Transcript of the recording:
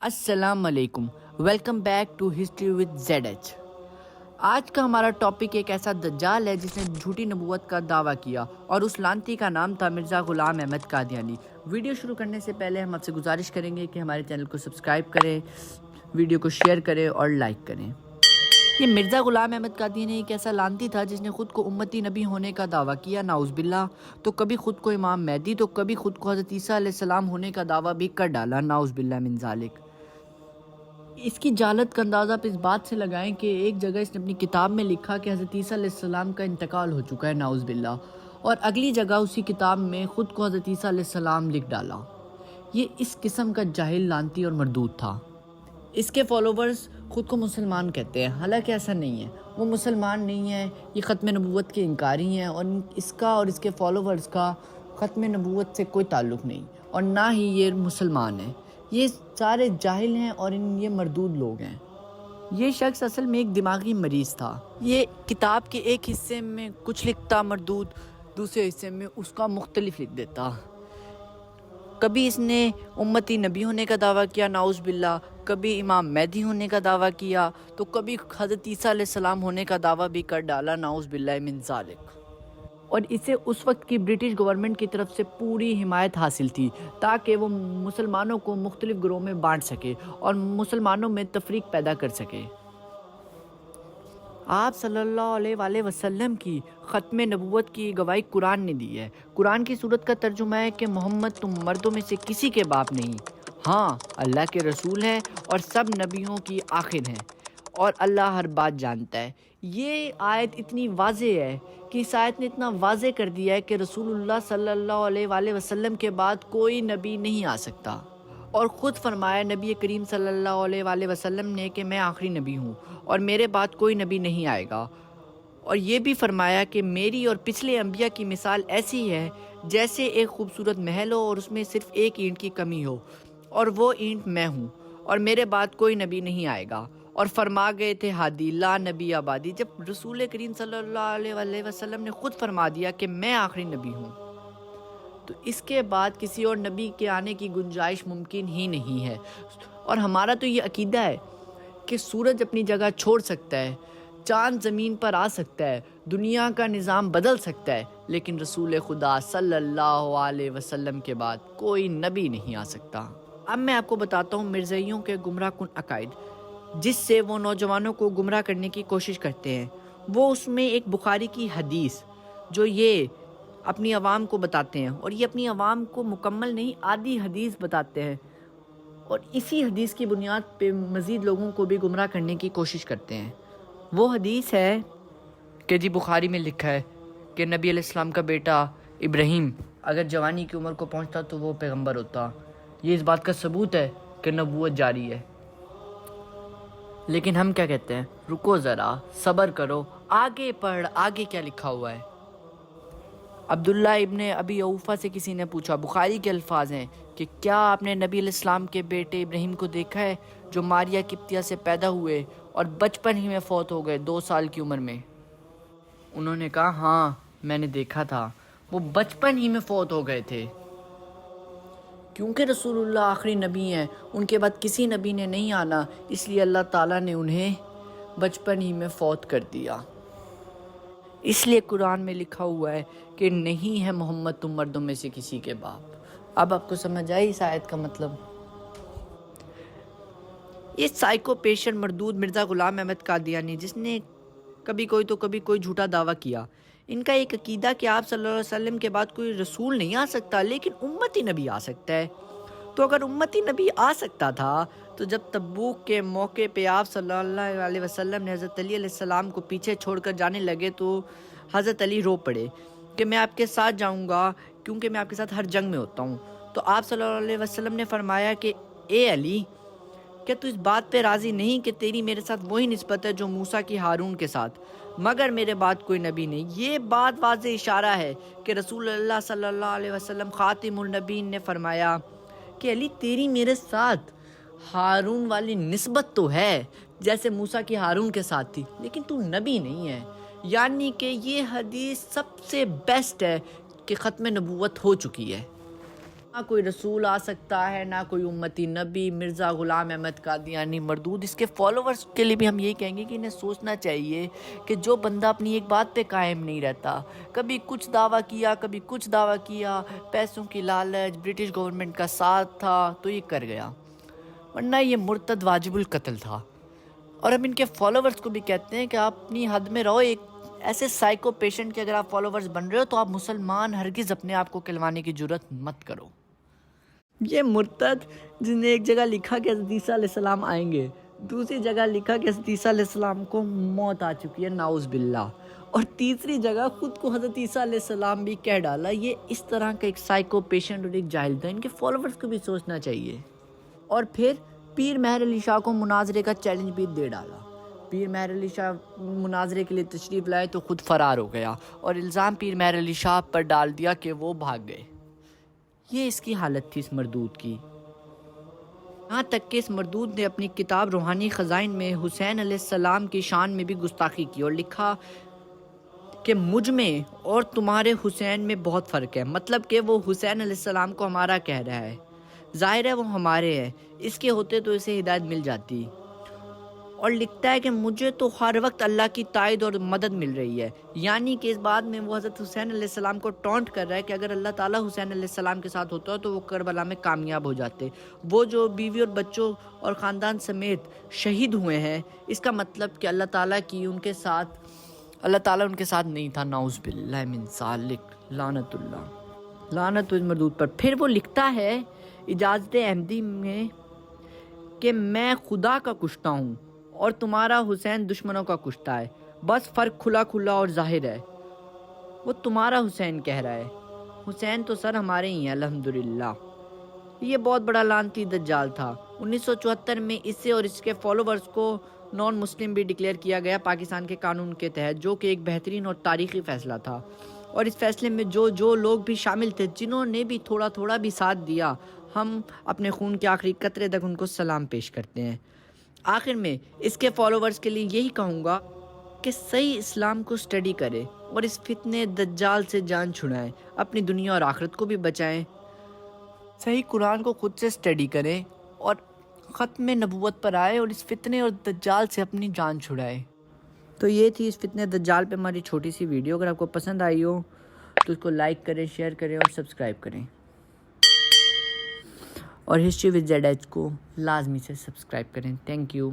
السلام علیکم، welcome back to history with Z H. آج کا ہمارا ٹاپک ایک ایسا دجال ہے جس نے جھوٹی نبوت کا دعویٰ کیا اور اس لانتی کا نام تھا مرزا غلام احمد قادیانی۔ ویڈیو شروع کرنے سے پہلے ہم آپ سے گزارش کریں گے کہ ہمارے چینل کو سبسکرائب کریں، ویڈیو کو شیئر کریں اور لائک کریں۔ یہ مرزا غلام احمد قادیانی ایک ایسا لانتی تھا جس نے خود کو امتی نبی ہونے کا دعویٰ کیا، نعوذ باللہ، تو کبھی خود کو امام مہدی تو کبھی خود کو حضرت عیسیٰ علیہ السلام ہونے کا دعویٰ بھی کر ڈالا، نعوذ باللہ من ذالک۔ اس کی جہالت کا اندازہ آپ اس بات سے لگائیں کہ ایک جگہ اس نے اپنی کتاب میں لکھا کہ حضرت عیسیٰ علیہ السلام کا انتقال ہو چکا ہے، نعوذ باللہ، اور اگلی جگہ اسی کتاب میں خود کو حضرت عیسیٰ علیہ السلام لکھ ڈالا۔ یہ اس قسم کا جاہل، لانتی اور مردود تھا۔ اس کے فالوورز خود کو مسلمان کہتے ہیں، حالانکہ ایسا نہیں ہے، وہ مسلمان نہیں ہے، یہ ختم نبوت کے انکاری ہیں، اور اس کا اور اس کے فالوورز کا ختم نبوت سے کوئی تعلق نہیں، اور نہ ہی یہ مسلمان ہیں۔ یہ سارے جاہل ہیں اور یہ مردود لوگ ہیں۔ یہ شخص اصل میں ایک دماغی مریض تھا۔ یہ کتاب کے ایک حصے میں کچھ لکھتا مردود، دوسرے حصے میں اس کا مختلف لکھ دیتا۔ کبھی اس نے امتی نبی ہونے کا دعویٰ کیا، نعوذ باللہ، کبھی امام مہدی ہونے کا دعویٰ کیا، تو کبھی حضرت عیسیٰ علیہ السلام ہونے کا دعویٰ بھی کر ڈالا، نعوذ باللہ من ذالک۔ اور اسے اس وقت کی برٹش گورنمنٹ کی طرف سے پوری حمایت حاصل تھی تاکہ وہ مسلمانوں کو مختلف گروہوں میں بانٹ سکے اور مسلمانوں میں تفریق پیدا کر سکے۔ آپ صلی اللہ علیہ وآلہ وسلم کی ختم نبوت کی گواہی قرآن نے دی ہے۔ قرآن کی صورت کا ترجمہ ہے کہ محمد تم مردوں میں سے کسی کے باپ نہیں، ہاں اللہ کے رسول ہیں اور سب نبیوں کی آخر ہیں، اور اللہ ہر بات جانتا ہے۔ یہ آیت اتنی واضح ہے کہ اس آیت نے اتنا واضح کر دیا ہے کہ رسول اللہ صلی اللہ علیہ وآلہ وسلم کے بعد کوئی نبی نہیں آ سکتا، اور خود فرمایا نبی کریم صلی اللہ علیہ وآلہ وسلم نے کہ میں آخری نبی ہوں اور میرے بعد کوئی نبی نہیں آئے گا، اور یہ بھی فرمایا کہ میری اور پچھلے انبیاء کی مثال ایسی ہے جیسے ایک خوبصورت محل ہو اور اس میں صرف ایک اینٹ کی کمی ہو، اور وہ اینٹ میں ہوں، اور میرے بعد کوئی نبی نہیں آئے گا، اور فرما گئے تھے ہادی لا نبی آبادی۔ جب رسول کریم صلی اللہ علیہ وآلہ وسلم نے خود فرما دیا کہ میں آخری نبی ہوں، تو اس کے بعد کسی اور نبی کے آنے کی گنجائش ممکن ہی نہیں ہے۔ اور ہمارا تو یہ عقیدہ ہے کہ سورج اپنی جگہ چھوڑ سکتا ہے، چاند زمین پر آ سکتا ہے، دنیا کا نظام بدل سکتا ہے، لیکن رسول خدا صلی اللہ علیہ وسلم کے بعد کوئی نبی نہیں آ سکتا۔ اب میں آپ کو بتاتا ہوں مرزائیوں کے گمراہ کن عقائد جس سے وہ نوجوانوں کو گمراہ کرنے کی کوشش کرتے ہیں۔ وہ اس میں ایک بخاری کی حدیث جو یہ اپنی عوام کو بتاتے ہیں، اور یہ اپنی عوام کو مکمل نہیں، آدھی حدیث بتاتے ہیں، اور اسی حدیث کی بنیاد پہ مزید لوگوں کو بھی گمراہ کرنے کی کوشش کرتے ہیں۔ وہ حدیث ہے کہ جی بخاری میں لکھا ہے کہ نبی علیہ السلام کا بیٹا ابراہیم اگر جوانی کی عمر کو پہنچتا تو وہ پیغمبر ہوتا۔ یہ اس بات کا ثبوت ہے کہ نبوت جاری ہے۔ لیکن ہم کیا کہتے ہیں؟ رکو ذرا، صبر کرو، آگے پڑھ، آگے کیا لکھا ہوا ہے۔ عبداللہ ابن ابی اوفا سے کسی نے پوچھا، بخاری کے الفاظ ہیں کہ کیا آپ نے نبی علیہ السلام کے بیٹے ابراہیم کو دیکھا ہے جو ماریا قبطیہ سے پیدا ہوئے اور بچپن ہی میں فوت ہو گئے 2 سال کی عمر میں؟ انہوں نے کہا ہاں میں نے دیکھا تھا، وہ بچپن ہی میں فوت ہو گئے تھے۔ کیونکہ رسول اللہ آخری نبی ہیں، ان کے بعد کسی نبی نے نہیں آنا، اس لیے اللہ تعالیٰ نے انہیں بچپن ہی میں فوت کر دیا۔ اس لیے قرآن میں لکھا ہوا ہے کہ نہیں ہے محمد تم مردوں میں سے کسی کے باپ۔ اب آپ کو سمجھ آئی اس آیت کا مطلب؟ یہ سائیکو پیشنٹ مردود مرزا غلام احمد قادیانی جس نے کبھی کوئی تو کبھی کوئی جھوٹا دعویٰ کیا، ان کا ایک عقیدہ کہ آپ صلی اللہ علیہ وسلم کے بعد کوئی رسول نہیں آ سکتا لیکن امتی نبی آ سکتا ہے۔ تو اگر امتی نبی آ سکتا تھا تو جب تبوک کے موقع پہ آپ صلی اللہ علیہ وسلم نے حضرت علی علیہ السلام کو پیچھے چھوڑ کر جانے لگے تو حضرت علی رو پڑے کہ میں آپ کے ساتھ جاؤں گا کیونکہ میں آپ کے ساتھ ہر جنگ میں ہوتا ہوں۔ تو آپ صلی اللہ علیہ وسلم نے فرمایا کہ اے علی، کیا تو اس بات پہ راضی نہیں کہ تیری میرے ساتھ وہی نسبت ہے جو موسیٰ کی ہارون کے ساتھ، مگر میرے بعد کوئی نبی نہیں۔ یہ بات واضح اشارہ ہے کہ رسول اللہ صلی اللہ علیہ وسلم خاتم النبیین نے فرمایا کہ علی تیری میرے ساتھ ہارون والی نسبت تو ہے جیسے موسیٰ کی ہارون کے ساتھ تھی، لیکن تو نبی نہیں ہے۔ یعنی کہ یہ حدیث سب سے بیسٹ ہے کہ ختم نبوت ہو چکی ہے۔ نہ کوئی رسول آ سکتا ہے، نہ کوئی امتی نبی، مرزا غلام احمد قادیانی مردود۔ اس کے فالوورز کے لیے بھی ہم یہی کہیں گے کہ انہیں سوچنا چاہیے کہ جو بندہ اپنی ایک بات پہ قائم نہیں رہتا، کبھی کچھ دعویٰ کیا، کبھی کچھ دعویٰ کیا، پیسوں کی لالچ، برٹش گورنمنٹ کا ساتھ تھا تو یہ کر گیا، ورنہ یہ مرتد واجب القتل تھا۔ اور ہم ان کے فالوورز کو بھی کہتے ہیں کہ آپ اپنی حد میں رہو۔ ایک ایسے سائیکو پیشنٹ کے اگر آپ فالوورز بن رہے ہو تو آپ مسلمان ہرگز اپنے آپ کو کہلوانے کی جرت مت کرو۔ یہ مرتد جس نے ایک جگہ لکھا کہ حضرت عیسیٰ علیہ السلام آئیں گے، دوسری جگہ لکھا کہ حضرت عیسیٰ علیہ السلام کو موت آ چکی ہے، نعوذ باللہ، اور تیسری جگہ خود کو حضرت عیسیٰ علیہ السلام بھی کہہ ڈالا۔ یہ اس طرح کا ایک سائیکو پیشنٹ اور ایک جاہل تھا، ان کے فالوورز کو بھی سوچنا چاہیے۔ اور پھر پیر مہر علی شاہ کو مناظرے کا چیلنج بھی دے ڈالا۔ پیر مہر علی شاہ مناظرے کے لیے تشریف لائے تو خود فرار ہو گیا، اور الزام پیر مہر علی شاہ پر ڈال دیا کہ وہ بھاگ گئے۔ یہ اس کی حالت تھی اس مردود کی۔ یہاں تک کہ اس مردود نے اپنی کتاب روحانی خزائن میں حسین علیہ السلام کی شان میں بھی گستاخی کی اور لکھا کہ مجھ میں اور تمہارے حسین میں بہت فرق ہے، مطلب کہ وہ حسین علیہ السلام کو ہمارا کہہ رہا ہے، ظاہر ہے وہ ہمارے ہیں، اس کے ہوتے تو اسے ہدایت مل جاتی۔ اور لکھتا ہے کہ مجھے تو ہر وقت اللہ کی تائید اور مدد مل رہی ہے، یعنی کہ اس بات میں وہ حضرت حسین علیہ السلام کو ٹونٹ کر رہا ہے کہ اگر اللہ تعالیٰ حسین علیہ السلام کے ساتھ ہوتا تو وہ کربلا میں کامیاب ہو جاتے۔ وہ جو بیوی اور بچوں اور خاندان سمیت شہید ہوئے ہیں، اس کا مطلب کہ اللہ تعالیٰ ان کے ساتھ نہیں تھا، نعوذ باللہ من ذالک، لعنت اللہ، لعنت اس مردود پر۔ پھر وہ لکھتا ہے اجازت احمدی میں کہ میں خدا کا کشتا ہوں اور تمہارا حسین دشمنوں کا کشتا ہے، بس فرق کھلا کھلا اور ظاہر ہے۔ وہ تمہارا حسین کہہ رہا ہے، حسین تو سر ہمارے ہی ہیں الحمدللہ۔ یہ بہت بڑا لعنتی دجال تھا۔ 1974 میں اسے اور اس کے فالوورز کو نان مسلم بھی ڈکلیئر کیا گیا پاکستان کے قانون کے تحت، جو کہ ایک بہترین اور تاریخی فیصلہ تھا۔ اور اس فیصلے میں جو لوگ بھی شامل تھے، جنہوں نے بھی تھوڑا بھی ساتھ دیا، ہم اپنے خون کے آخری قطرے تک ان کو سلام پیش کرتے ہیں۔ آخر میں اس کے فالوورز کے لیے یہی کہوں گا کہ صحیح اسلام کو سٹڈی کریں اور اس فتنے دجال سے جان چھڑائیں، اپنی دنیا اور آخرت کو بھی بچائیں۔ صحیح قرآن کو خود سے سٹڈی کریں اور ختم نبوت پر آئے اور اس فتنے اور دجال سے اپنی جان چھڑائیں۔ تو یہ تھی اس فتنے دجال پہ ہماری چھوٹی سی ویڈیو۔ اگر آپ کو پسند آئی ہو تو اس کو لائک کریں، شیئر کریں اور سبسکرائب کریں، اور ہسٹری وتھ زیڈ ایچ کو لازمی سے سبسکرائب کریں۔ Thank you.